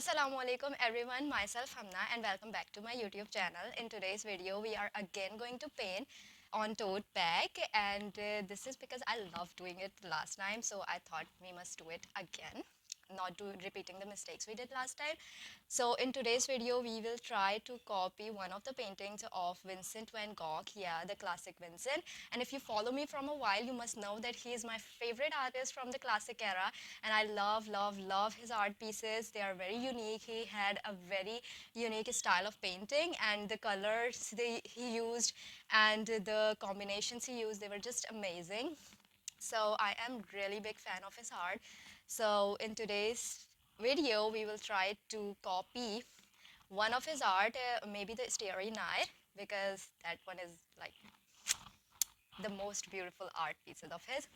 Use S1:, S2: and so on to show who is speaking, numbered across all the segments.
S1: Assalamualaikum everyone, myself Hamna and welcome back to my YouTube channel. In today's video we are again going to paint on tote bag and this is because I loved doing it last time, so I thought we must do it again, not do repeating the mistakes we did last time. So in today's video we will try to copy one of the paintings of Vincent van Gogh, yeah, the classic Vincent. And if you follow me from a while, you must know that he is my favorite artist from the classic era, and I love his art pieces. They are very unique. He had a very unique style of painting, and the colors he used and the combinations he used, they were just amazing. So I am really big fan of his art. So in today's video we will try to copy one of his art, maybe the Starry Night, because that one is like the most beautiful art pieces of his.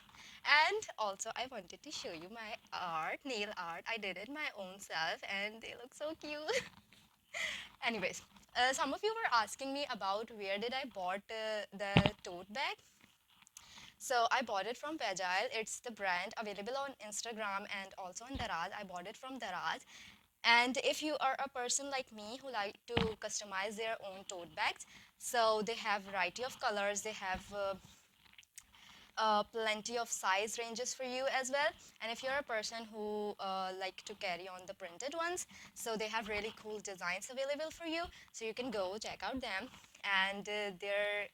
S1: And also I wanted to show you my art, nail art. I did it my own self and they look so cute. Anyways, some of you were asking me about where did I bought the tote bag. So I bought it from Vegile. It's the brand available on Instagram and also on Daraz. I bought it from Daraz. And if you are a person like me who like to customize their own tote bags, so they have variety of colors. They have plenty of size ranges for you as well. And if you're a person who like to carry on the printed ones, so they have really cool designs available for you, so you can go check out them. And their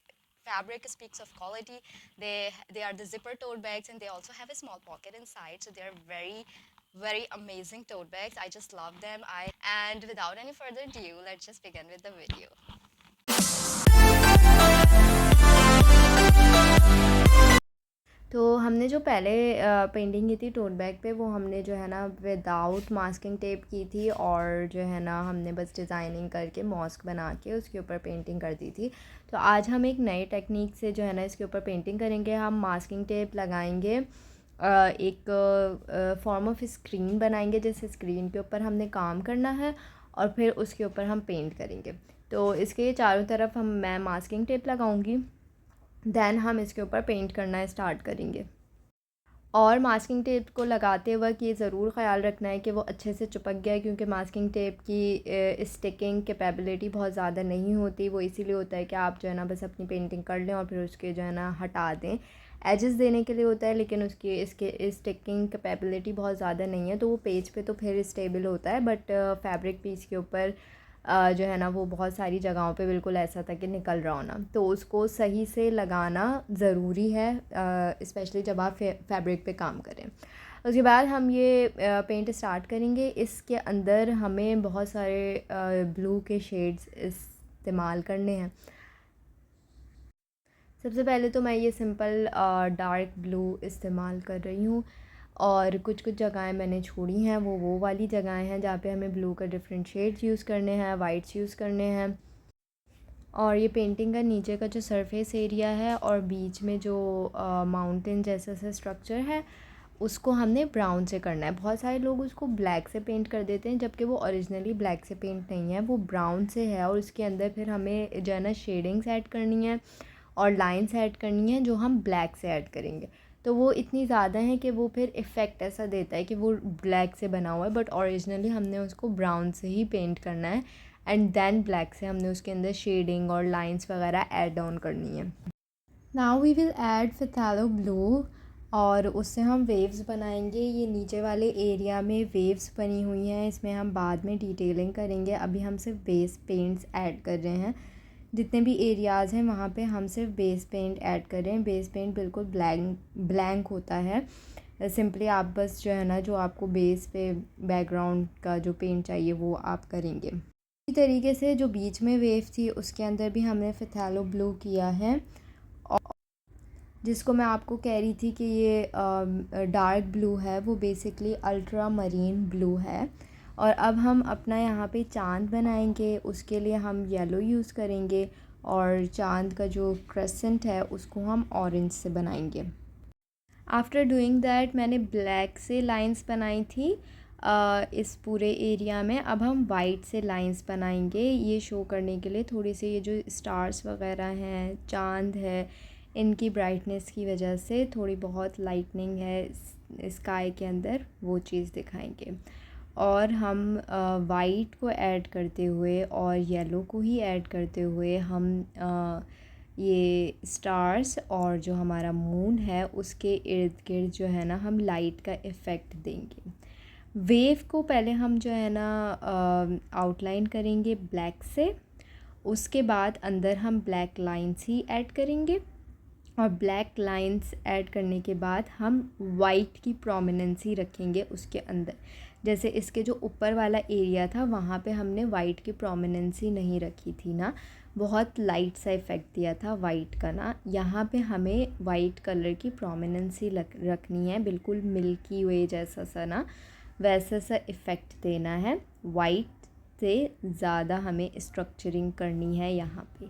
S1: fabric speaks of quality. They are the zipper tote bags, and they also have a small pocket inside, so they're very amazing tote bags. I just love them. I And without any further ado, let's just begin with the video. तो हमने जो पहले painting की थी tote bag पे, वो हमने जो है ना विदाउट मास्किंग टेप की थी, और जो है ना हमने बस डिज़ाइनिंग करके मॉस्क बना के उसके ऊपर पेंटिंग कर दी थी। तो आज हम एक नई टेक्निक से जो है ना इसके ऊपर पेंटिंग करेंगे। हम मास्किंग टेप लगाएंगे, एक फॉर्म ऑफ स्क्रीन बनाएंगे, जैसे स्क्रीन के ऊपर हमने काम करना है और फिर उसके ऊपर हम पेंट करेंगे। तो इसके चारों तरफ मैं मास्किंग टेप लगाऊंगी, देन हम इसके ऊपर पेंट करना स्टार्ट करेंगे। और मास्किंग टेप को लगाते वक्त ये ज़रूर ख़याल रखना है कि वो अच्छे से चिपक गया, क्योंकि मास्किंग टेप की स्टिकिंग कैपेबिलिटी बहुत ज़्यादा नहीं होती। वो इसीलिए होता है कि आप जो है ना बस अपनी पेंटिंग कर लें और फिर उसके जो है ना हटा दें, एजेस देने के लिए होता है, लेकिन उसकी इसके स्टिकिंग कैपेबिलिटी बहुत ज़्यादा नहीं है। तो वो पेज पे तो फिर स्टेबल होता है, बट फैब्रिक पीस के ऊपर जो है ना वो बहुत सारी जगहों पे बिल्कुल ऐसा था कि निकल रहा होना। तो उसको सही से लगाना ज़रूरी है, स्पेशली जब आप फैब्रिक पे काम करें। उसके बाद हम ये पेंट स्टार्ट करेंगे। इसके अंदर हमें बहुत सारे ब्लू के शेड्स इस्तेमाल करने हैं। सबसे पहले तो मैं ये सिंपल डार्क ब्लू इस्तेमाल कर रही हूँ, और कुछ कुछ जगहें मैंने छोड़ी हैं, वो वाली जगहें हैं जहाँ पे हमें ब्लू का डिफरेंट शेड्स यूज़ करने हैं, वाइट्स यूज़ करने हैं। और ये पेंटिंग का नीचे का जो सरफेस एरिया है और बीच में जो माउंटेन जैसा सा स्ट्रक्चर है, उसको हमने ब्राउन से करना है। बहुत सारे लोग उसको ब्लैक से पेंट कर देते हैं, जबकि वो ओरिजिनली ब्लैक से पेंट नहीं है, वो ब्राउन से है। और उसके अंदर फिर हमें जो है ना शेडिंग्स ऐड करनी है और लाइंस ऐड करनी है, जो हम ब्लैक से ऐड करेंगे। तो वो इतनी ज़्यादा है कि वो फिर इफ़ेक्ट ऐसा देता है कि वो ब्लैक से बना हुआ है, बट ओरिजिनली हमने उसको ब्राउन से ही पेंट करना है, एंड देन ब्लैक से हमने उसके अंदर शेडिंग और लाइंस वगैरह ऐड ऑन करनी है। Now we will add phthalo blue, और उससे हम वेव्स बनाएंगे। ये नीचे वाले एरिया में वेव्स बनी हुई हैं, इसमें हम बाद में डिटेलिंग करेंगे। अभी हम सिर्फ बेस पेंट्स ऐड कर रहे हैं। जितने भी एरियाज़ हैं वहाँ पे हम सिर्फ बेस पेंट ऐड कर रहे हैं। बेस पेंट बिल्कुल ब्लैंक होता है। सिंपली आप बस जो है ना जो आपको बेस पे बैकग्राउंड का जो पेंट चाहिए वो आप करेंगे। इसी तरीके से जो बीच में वेव थी उसके अंदर भी हमने फिथालो ब्लू किया है, और जिसको मैं आपको कह रही थी कि ये डार्क ब्लू है, वो बेसिकली अल्ट्रा मरीन ब्लू है। और अब हम अपना यहाँ पे चांद बनाएंगे, उसके लिए हम येलो यूज़ करेंगे, और चांद का जो क्रेसेंट है उसको हम ऑरेंज से बनाएंगे। आफ्टर डूइंग दैट मैंने ब्लैक से लाइंस बनाई थी इस पूरे एरिया में। अब हम वाइट से लाइंस बनाएंगे, ये शो करने के लिए थोड़ी सी ये जो स्टार्स वगैरह हैं, चांद है, इनकी ब्राइटनेस की वजह से थोड़ी बहुत लाइटनिंग है स्काई के अंदर, वो चीज़ दिखाएंगे। और हम वाइट को ऐड करते हुए और येलो को ही ऐड करते हुए हम ये स्टार्स और जो हमारा मून है उसके इर्द गिर्द जो है ना हम लाइट का इफ़ेक्ट देंगे। वेव को पहले हम जो है ना आउटलाइन करेंगे ब्लैक से, उसके बाद अंदर हम ब्लैक लाइंस ही ऐड करेंगे और ब्लैक लाइंस ऐड करने के बाद हम वाइट की प्रोमिनेंसी रखेंगे उसके अंदर। जैसे इसके जो ऊपर वाला एरिया था वहाँ पे हमने वाइट की प्रोमिनेंसी नहीं रखी थी ना, बहुत लाइट सा इफ़ेक्ट दिया था वाइट का ना, यहाँ पे हमें वाइट कलर की प्रोमिनेंसी रखनी है, बिल्कुल मिल्की वे जैसा सा ना वैसा सा इफ़ेक्ट देना है। वाइट से ज़्यादा हमें स्ट्रक्चरिंग करनी है यहाँ पे।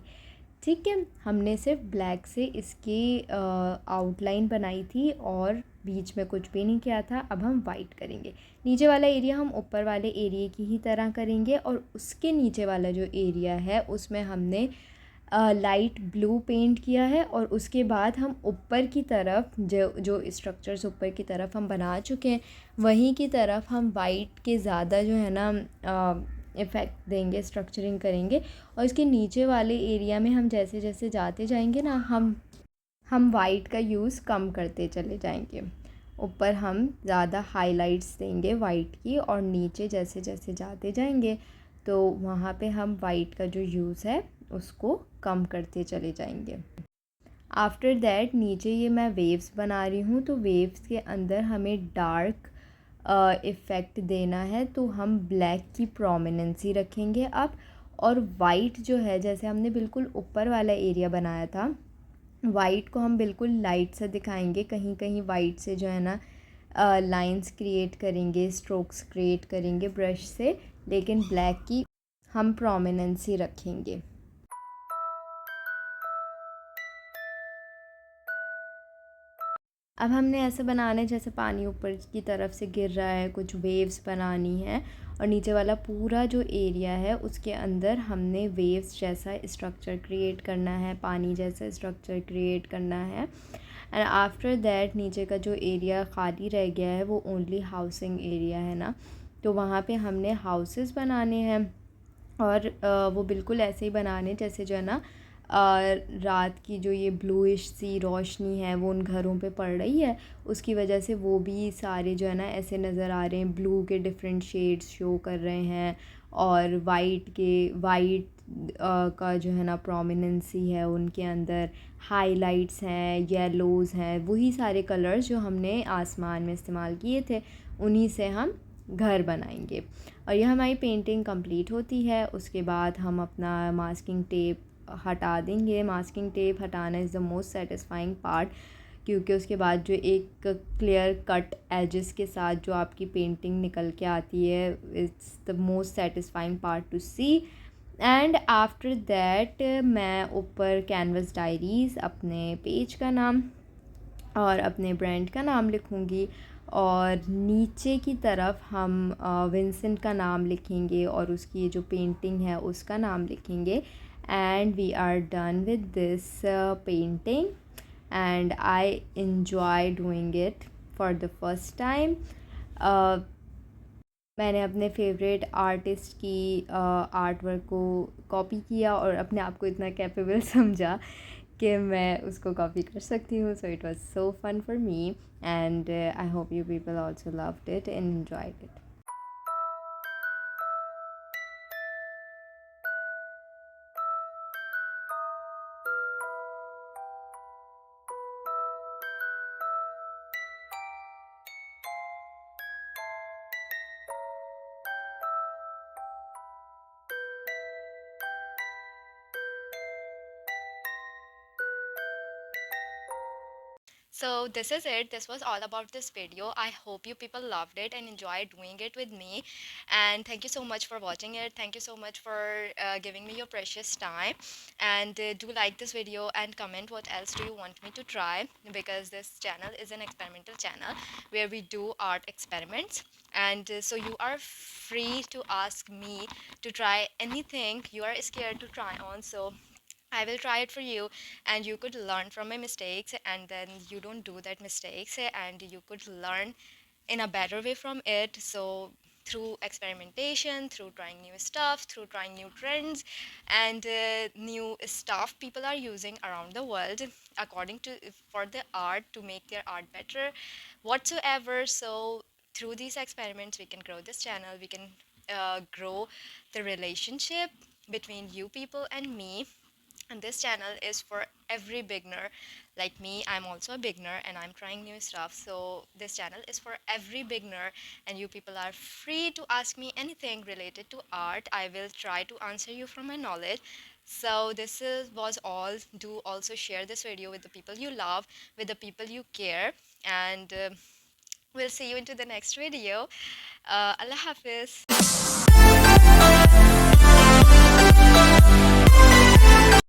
S1: ठीक है, हमने सिर्फ ब्लैक से इसकी आउटलाइन बनाई थी और बीच में कुछ भी नहीं किया था। अब हम वाइट करेंगे। नीचे वाला एरिया हम ऊपर वाले एरिया की ही तरह करेंगे और उसके नीचे वाला जो एरिया है उसमें हमने लाइट ब्लू पेंट किया है और उसके बाद हम ऊपर की तरफ जो जो स्ट्रक्चर्स ऊपर की तरफ हम बना चुके हैं वहीं की तरफ हम वाइट के ज़्यादा जो है ना इफ़ेक्ट देंगे, स्ट्रक्चरिंग करेंगे। और इसके नीचे वाले एरिया में हम जैसे जैसे जाते जाएंगे ना हम वाइट का यूज़ कम करते चले जाएंगे। ऊपर हम ज़्यादा हाइलाइट्स देंगे वाइट की और नीचे जैसे जैसे जाते जाएंगे तो वहाँ पे हम वाइट का जो यूज़ है उसको कम करते चले जाएंगे। आफ्टर दैट नीचे ये मैं वेव्स बना रही हूँ तो वेव्स के अंदर हमें डार्क इफ़ेक्ट देना है तो हम ब्लैक की प्रोमिनेंसी रखेंगे अब। और वाइट जो है जैसे हमने बिल्कुल ऊपर वाला एरिया बनाया था, वाइट को हम बिल्कुल लाइट सा दिखाएंगे, कहीं कहीं वाइट से जो है ना लाइंस क्रिएट करेंगे, स्ट्रोक्स क्रिएट करेंगे ब्रश से, लेकिन ब्लैक की हम प्रोमिनेंसी रखेंगे। अब हमने ऐसे बनाना है जैसे पानी ऊपर की तरफ से गिर रहा है, कुछ वेव्स बनानी है और नीचे वाला पूरा जो एरिया है उसके अंदर हमने वेव्स जैसा स्ट्रक्चर क्रिएट करना है, पानी जैसा स्ट्रक्चर क्रिएट करना है। एंड आफ्टर दैट नीचे का जो एरिया खाली रह गया है वो ओनली हाउसिंग एरिया है ना, तो वहाँ पे हमने हाउसेस बनाने हैं और वो बिल्कुल ऐसे ही बनाने जैसे जो है ना रात की जो ये ब्लूइश सी रोशनी है वो उन घरों पे पड़ रही है, उसकी वजह से वो भी सारे जो है ना ऐसे नज़र आ रहे हैं, ब्लू के डिफरेंट शेड्स शो कर रहे हैं और वाइट का जो है ना प्रोमिनेंसी है उनके अंदर, हाइलाइट्स हैं, येलोज़ हैं, वही सारे कलर्स जो हमने आसमान में इस्तेमाल किए थे उन्हीं से हम घर बनाएंगे। और यह हमारी पेंटिंग कंप्लीट होती है। उसके बाद हम अपना मास्किंग टेप हटा देंगे। मास्किंग टेप हटाना is the most satisfying part, क्योंकि उसके बाद जो एक क्लियर कट एजेस के साथ जो आपकी पेंटिंग निकल के आती है, it's the most satisfying part to see. And after that मैं ऊपर कैनवस डायरीज़ अपने पेज का नाम और अपने ब्रांड का नाम लिखूँगी और नीचे की तरफ हम विंसेंट का नाम लिखेंगे और उसकी ये जो पेंटिंग है उसका नाम लिखेंगे। And we are done with this painting and I enjoy doing it for the first time. मैंने अपने फेवरेट आर्टिस्ट की आर्ट वर्क को कॉपी किया और अपने आप को इतना कैपेबल समझा कि मैं उसको कॉपी कर सकती हूँ। So it was so fun for me and I hope you people also loved it and enjoyed it.
S2: So this is it. This was all about this video. I hope you people loved it and enjoyed doing it with me. And thank you so much for watching it. Thank you so much for giving me your precious time. And do like this video and comment what else do you want me to try, because this channel is an experimental channel where we do art experiments. And so you are free to ask me to try anything you are scared to try on. So I will try it for you, and you could learn from my mistakes, and then you don't do that mistakes, and you could learn in a better way from it. So through experimentation, through trying new stuff, through trying new trends and new stuff people are using around the world according to for the art to make their art better whatsoever. So through these experiments we can grow this channel, we can grow the relationship between you people and me. And this channel is for every beginner like me. I'm also a beginner and I'm trying new stuff. So this channel is for every beginner and you people are free to ask me anything related to art. I will try to answer you from my knowledge. So this is was all. Do also share this video with the people you love, with the people you care, and we'll see you into the next video. Allah Hafiz.